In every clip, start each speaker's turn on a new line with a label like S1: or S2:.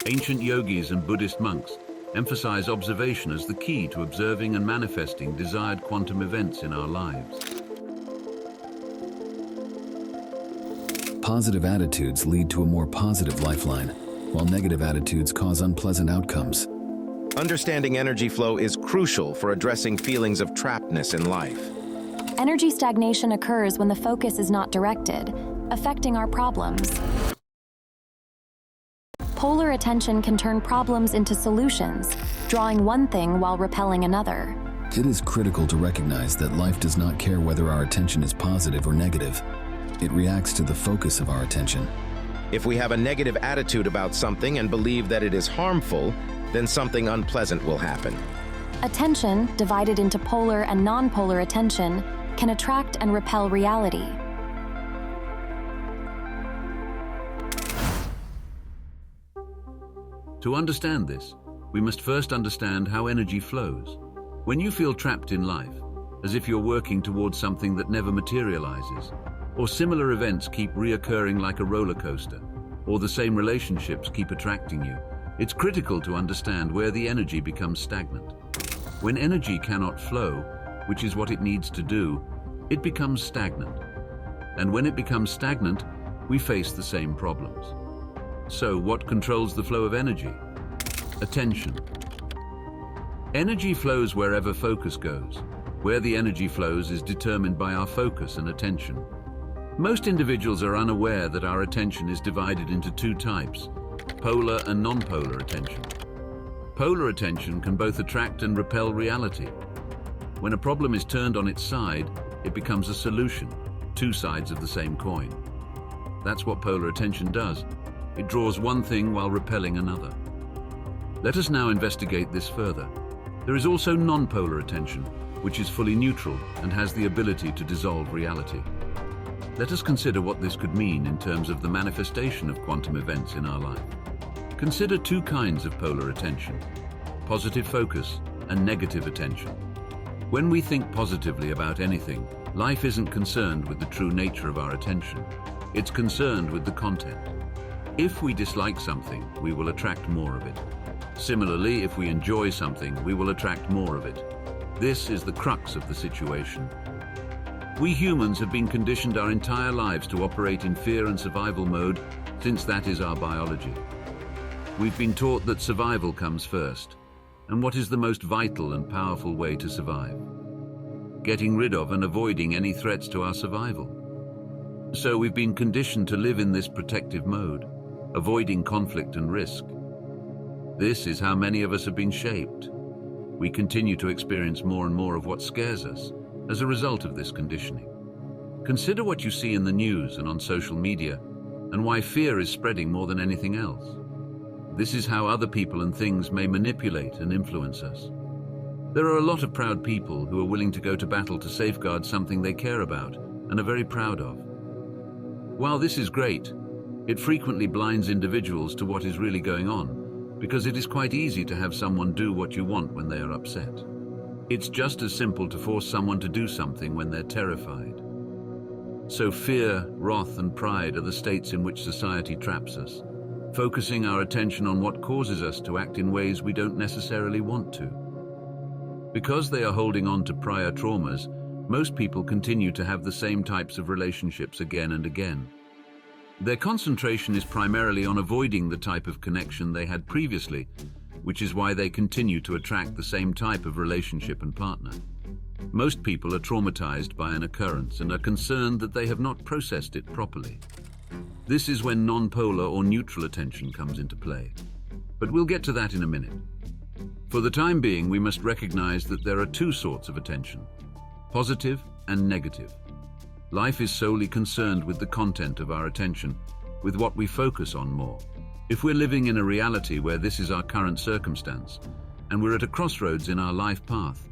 S1: Ancient yogis and Buddhist monks emphasize observation as the key to observing and manifesting desired quantum events in our lives.
S2: Positive attitudes lead to a more positive lifeline, while negative attitudes cause unpleasant outcomes.
S3: Understanding energy flow is crucial for addressing feelings of trappedness in life.
S4: Energy stagnation occurs when the focus is not directed, affecting our problems. Polar attention can turn problems into solutions, drawing one thing while repelling another.
S2: It is critical to recognize that life does not care whether our attention is positive or negative. It reacts to the focus of our attention.
S3: If we have a negative attitude about something and believe that it is harmful, then something unpleasant will happen.
S4: Attention, divided into polar and non-polar attention, can attract and repel reality.
S1: To understand this, we must first understand how energy flows. When you feel trapped in life, as if you're working towards something that never materializes, or similar events keep reoccurring like a roller coaster, or the same relationships keep attracting you, it's critical to understand where the energy becomes stagnant. When energy cannot flow, which is what it needs to do, it becomes stagnant. And when it becomes stagnant, we face the same problems. So, what controls the flow of energy? Attention. Energy flows wherever focus goes. Where the energy flows is determined by our focus and attention. Most individuals are unaware that our attention is divided into two types, polar and non-polar attention. Polar attention can both attract and repel reality. When a problem is turned on its side, it becomes a solution, two sides of the same coin. That's what polar attention does. It draws one thing while repelling another. Let us now investigate this further. There is also non-polar attention, which is fully neutral and has the ability to dissolve reality. Let us consider what this could mean in terms of the manifestation of quantum events in our life. Consider two kinds of polar attention: positive focus and negative attention. When we think positively about anything, life isn't concerned with the true nature of our attention. It's concerned with the content. If we dislike something, we will attract more of it. Similarly, if we enjoy something, we will attract more of it. This is the crux of the situation. We humans have been conditioned our entire lives to operate in fear and survival mode, since that is our biology. We've been taught that survival comes first. And what is the most vital and powerful way to survive? Getting rid of and avoiding any threats to our survival. So we've been conditioned to live in this protective mode, avoiding conflict and risk. This is how many of us have been shaped. We continue to experience more and more of what scares us as a result of this conditioning. Consider what you see in the news and on social media, and why fear is spreading more than anything else. This is how other people and things may manipulate and influence us. There are a lot of proud people who are willing to go to battle to safeguard something they care about and are very proud of. While this is great, it frequently blinds individuals to what is really going on, because it is quite easy to have someone do what you want when they are upset. It's just as simple to force someone to do something when they're terrified. So fear, wrath, and pride are the states in which society traps us, focusing our attention on what causes us to act in ways we don't necessarily want to. Because they are holding on to prior traumas, most people continue to have the same types of relationships again and again. Their concentration is primarily on avoiding the type of connection they had previously, which is why they continue to attract the same type of relationship and partner. Most people are traumatized by an occurrence and are concerned that they have not processed it properly. This is when non-polar or neutral attention comes into play. But we'll get to that in a minute. For the time being, we must recognize that there are two sorts of attention: positive and negative. Life is solely concerned with the content of our attention, with what we focus on more. If we're living in a reality where this is our current circumstance, and we're at a crossroads in our life path,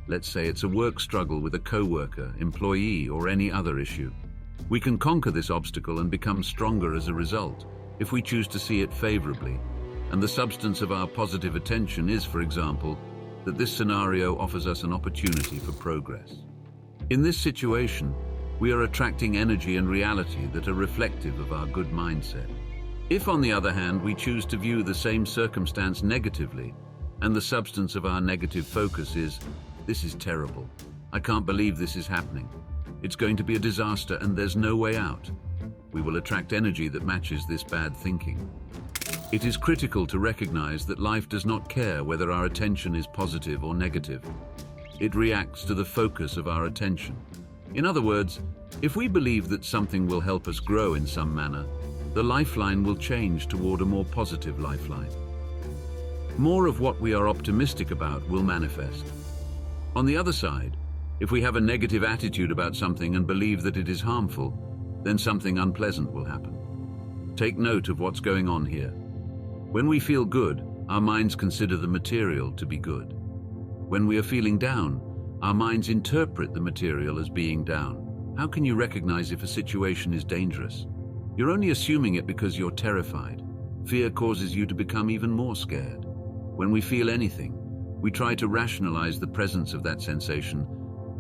S1: let's say it's a work struggle with a co-worker, employee, or any other issue, we can conquer this obstacle and become stronger as a result, if we choose to see it favorably. And the substance of our positive attention is, for example, that this scenario offers us an opportunity for progress. In this situation, we are attracting energy and reality that are reflective of our good mindset. If, on the other hand, we choose to view the same circumstance negatively, and the substance of our negative focus is, "This is terrible. I can't believe this is happening. It's going to be a disaster and there's no way out," we will attract energy that matches this bad thinking. It is critical to recognize that life does not care whether our attention is positive or negative. It reacts to the focus of our attention. In other words, if we believe that something will help us grow in some manner, the lifeline will change toward a more positive lifeline. More of what we are optimistic about will manifest. On the other side, if we have a negative attitude about something and believe that it is harmful, then something unpleasant will happen. Take note of what's going on here. When we feel good, our minds consider the material to be good. When we are feeling down, our minds interpret the material as being down. How can you recognize if a situation is dangerous? You're only assuming it because you're terrified. Fear causes you to become even more scared. When we feel anything, we try to rationalize the presence of that sensation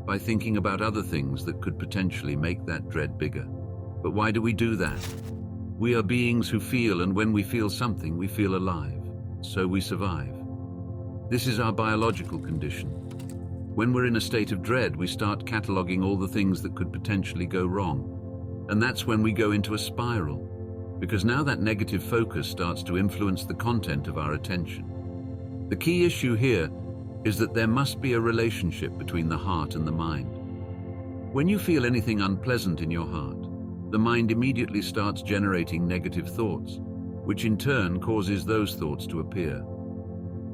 S1: by thinking about other things that could potentially make that dread bigger. But why do we do that? We are beings who feel, and when we feel something, we feel alive, so we survive. This is our biological condition. When we're in a state of dread, we start cataloging all the things that could potentially go wrong. And that's when we go into a spiral, because now that negative focus starts to influence the content of our attention. The key issue here is that there must be a relationship between the heart and the mind. When you feel anything unpleasant in your heart, the mind immediately starts generating negative thoughts, which in turn causes those thoughts to appear.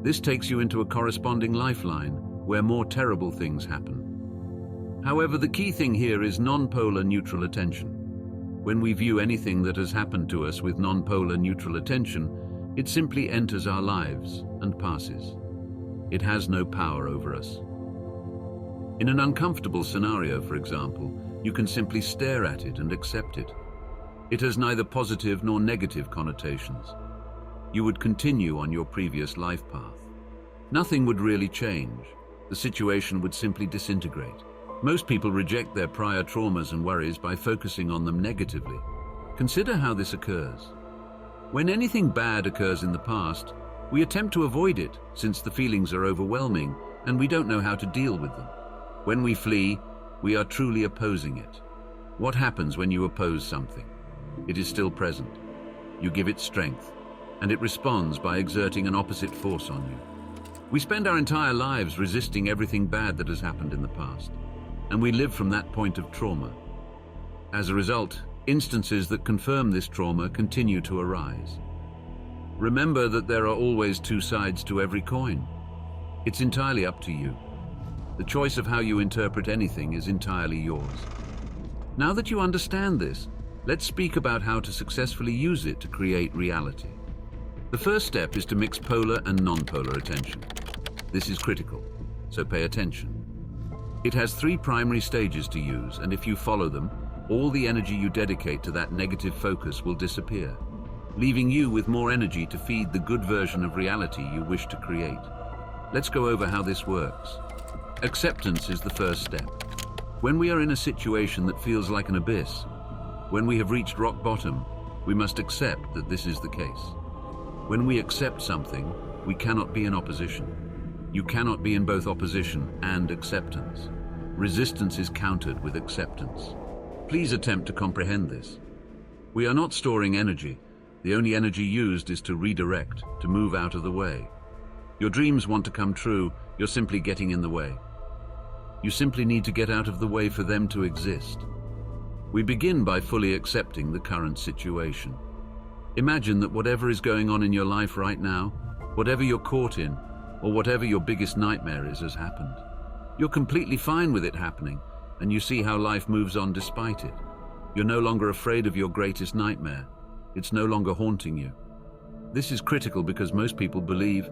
S1: This takes you into a corresponding lifeline where more terrible things happen. However, the key thing here is non-polar neutral attention. When we view anything that has happened to us with non-polar neutral attention, it simply enters our lives and passes. It has no power over us. In an uncomfortable scenario, for example, you can simply stare at it and accept it. It has neither positive nor negative connotations. You would continue on your previous life path. Nothing would really change. The situation would simply disintegrate. Most people reject their prior traumas and worries by focusing on them negatively. Consider how this occurs. When anything bad occurs in the past, we attempt to avoid it since the feelings are overwhelming and we don't know how to deal with them. When we flee, we are truly opposing it. What happens when you oppose something? It is still present. You give it strength, and it responds by exerting an opposite force on you. We spend our entire lives resisting everything bad that has happened in the past, and we live from that point of trauma. As a result, instances that confirm this trauma continue to arise. Remember that there are always two sides to every coin. It's entirely up to you. The choice of how you interpret anything is entirely yours. Now that you understand this, let's speak about how to successfully use it to create reality. The first step is to mix polar and non-polar attention. This is critical, so pay attention. It has 3 primary stages to use, and if you follow them, all the energy you dedicate to that negative focus will disappear, leaving you with more energy to feed the good version of reality you wish to create. Let's go over how this works. Acceptance is the first step. When we are in a situation that feels like an abyss, when we have reached rock bottom, we must accept that this is the case. When we accept something, we cannot be in opposition. You cannot be in both opposition and acceptance. Resistance is countered with acceptance. Please attempt to comprehend this. We are not storing energy. The only energy used is to redirect, to move out of the way. Your dreams want to come true, you're simply getting in the way. You simply need to get out of the way for them to exist. We begin by fully accepting the current situation. Imagine that whatever is going on in your life right now, whatever you're caught in, or whatever your biggest nightmare is, has happened. You're completely fine with it happening, and you see how life moves on despite it. You're no longer afraid of your greatest nightmare. It's no longer haunting you. This is critical because most people believe,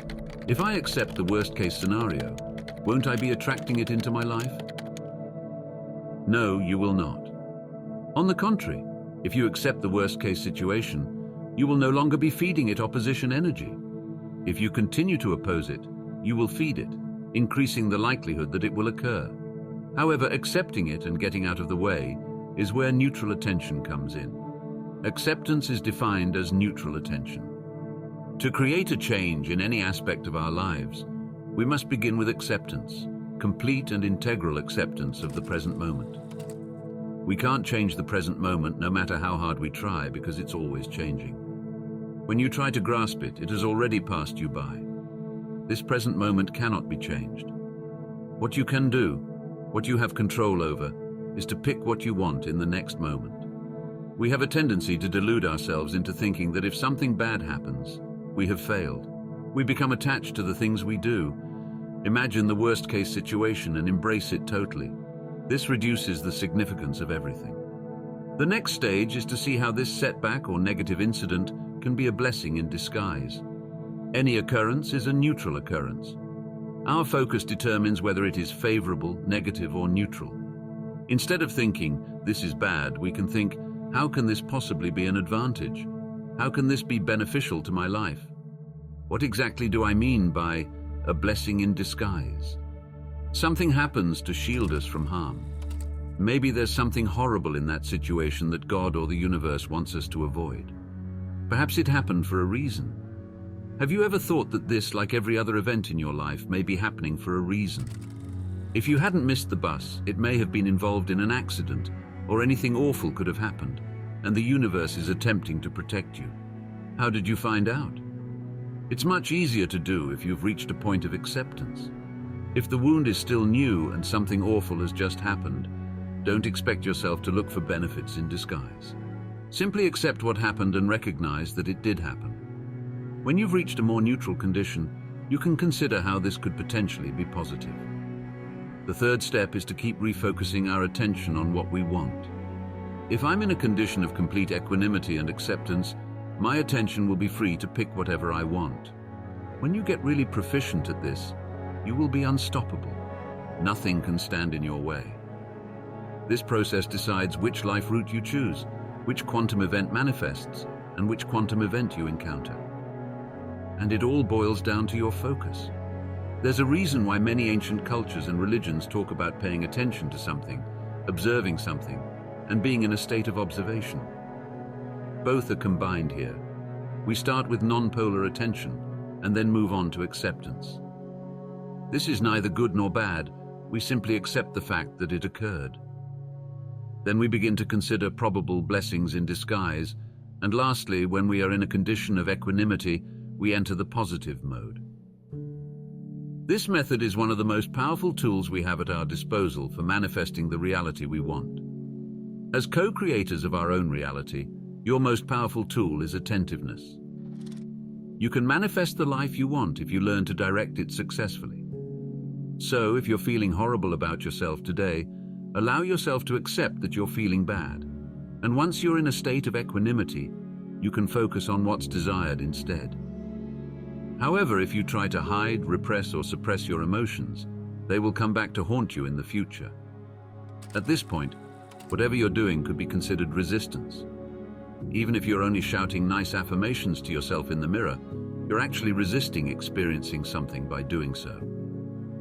S1: if I accept the worst-case scenario, won't I be attracting it into my life? No, you will not. On the contrary, if you accept the worst-case situation, you will no longer be feeding it opposition energy. If you continue to oppose it, you will feed it, increasing the likelihood that it will occur. However, accepting it and getting out of the way is where neutral attention comes in. Acceptance is defined as neutral attention. To create a change in any aspect of our lives, we must begin with acceptance, complete and integral acceptance of the present moment. We can't change the present moment no matter how hard we try, because it's always changing. When you try to grasp it, it has already passed you by. This present moment cannot be changed. What you can do, what you have control over, is to pick what you want in the next moment. We have a tendency to delude ourselves into thinking that if something bad happens, we have failed. We become attached to the things we do. Imagine the worst-case situation and embrace it totally. This reduces the significance of everything. The next stage is to see how this setback or negative incident can be a blessing in disguise. Any occurrence is a neutral occurrence. Our focus determines whether it is favorable, negative, or neutral. Instead of thinking, "This is bad," we can think, "How can this possibly be an advantage? How can this be beneficial to my life? What exactly do I mean by a blessing in disguise?" Something happens to shield us from harm. Maybe there's something horrible in that situation that God or the universe wants us to avoid. Perhaps it happened for a reason. Have you ever thought that this, like every other event in your life, may be happening for a reason? If you hadn't missed the bus, it may have been involved in an accident, or anything awful could have happened, and the universe is attempting to protect you. How did you find out? It's much easier to do if you've reached a point of acceptance. If the wound is still new and something awful has just happened, don't expect yourself to look for benefits in disguise. Simply accept what happened and recognize that it did happen. When you've reached a more neutral condition, you can consider how this could potentially be positive. The third step is to keep refocusing our attention on what we want. If I'm in a condition of complete equanimity and acceptance, my attention will be free to pick whatever I want. When you get really proficient at this, you will be unstoppable. Nothing can stand in your way. This process decides which life route you choose, which quantum event manifests, and which quantum event you encounter. And it all boils down to your focus. There's a reason why many ancient cultures and religions talk about paying attention to something, observing something, and being in a state of observation. Both are combined here. We start with non-polar attention and then move on to acceptance. This is neither good nor bad. We simply accept the fact that it occurred. Then we begin to consider probable blessings in disguise, and lastly, when we are in a condition of equanimity, we enter the positive mode. This method is one of the most powerful tools we have at our disposal for manifesting the reality we want. As co-creators of our own reality, your most powerful tool is attentiveness. You can manifest the life you want if you learn to direct it successfully. So, if you're feeling horrible about yourself today, allow yourself to accept that you're feeling bad. And once you're in a state of equanimity, you can focus on what's desired instead. However, if you try to hide, repress, or suppress your emotions, they will come back to haunt you in the future. At this point, whatever you're doing could be considered resistance. Even if you're only shouting nice affirmations to yourself in the mirror, you're actually resisting experiencing something by doing so.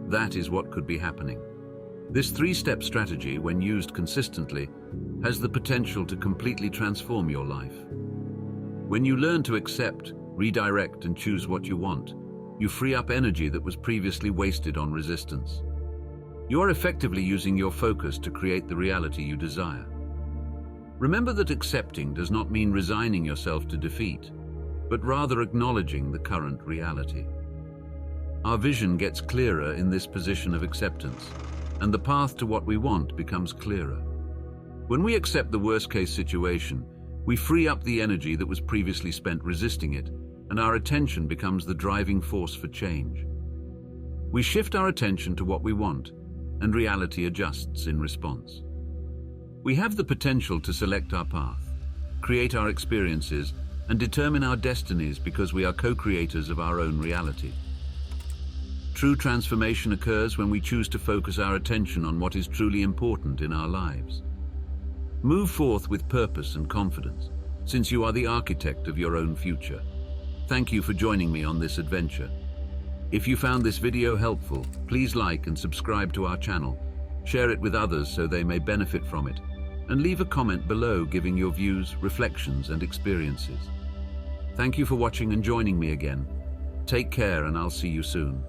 S1: That is what could be happening. This three-step strategy, when used consistently, has the potential to completely transform your life. When you learn to accept, redirect, and choose what you want, you free up energy that was previously wasted on resistance. You are effectively using your focus to create the reality you desire. Remember that accepting does not mean resigning yourself to defeat, but rather acknowledging the current reality. Our vision gets clearer in this position of acceptance, and the path to what we want becomes clearer. When we accept the worst-case situation, we free up the energy that was previously spent resisting it, and our attention becomes the driving force for change. We shift our attention to what we want, and reality adjusts in response. We have the potential to select our path, create our experiences, and determine our destinies because we are co-creators of our own reality. True transformation occurs when we choose to focus our attention on what is truly important in our lives. Move forth with purpose and confidence, since you are the architect of your own future. Thank you for joining me on this adventure. If you found this video helpful, please like and subscribe to our channel. Share it with others so they may benefit from it. and leave a comment below giving your views, reflections, and experiences. Thank you for watching and joining me again. Take care, and I'll see you soon.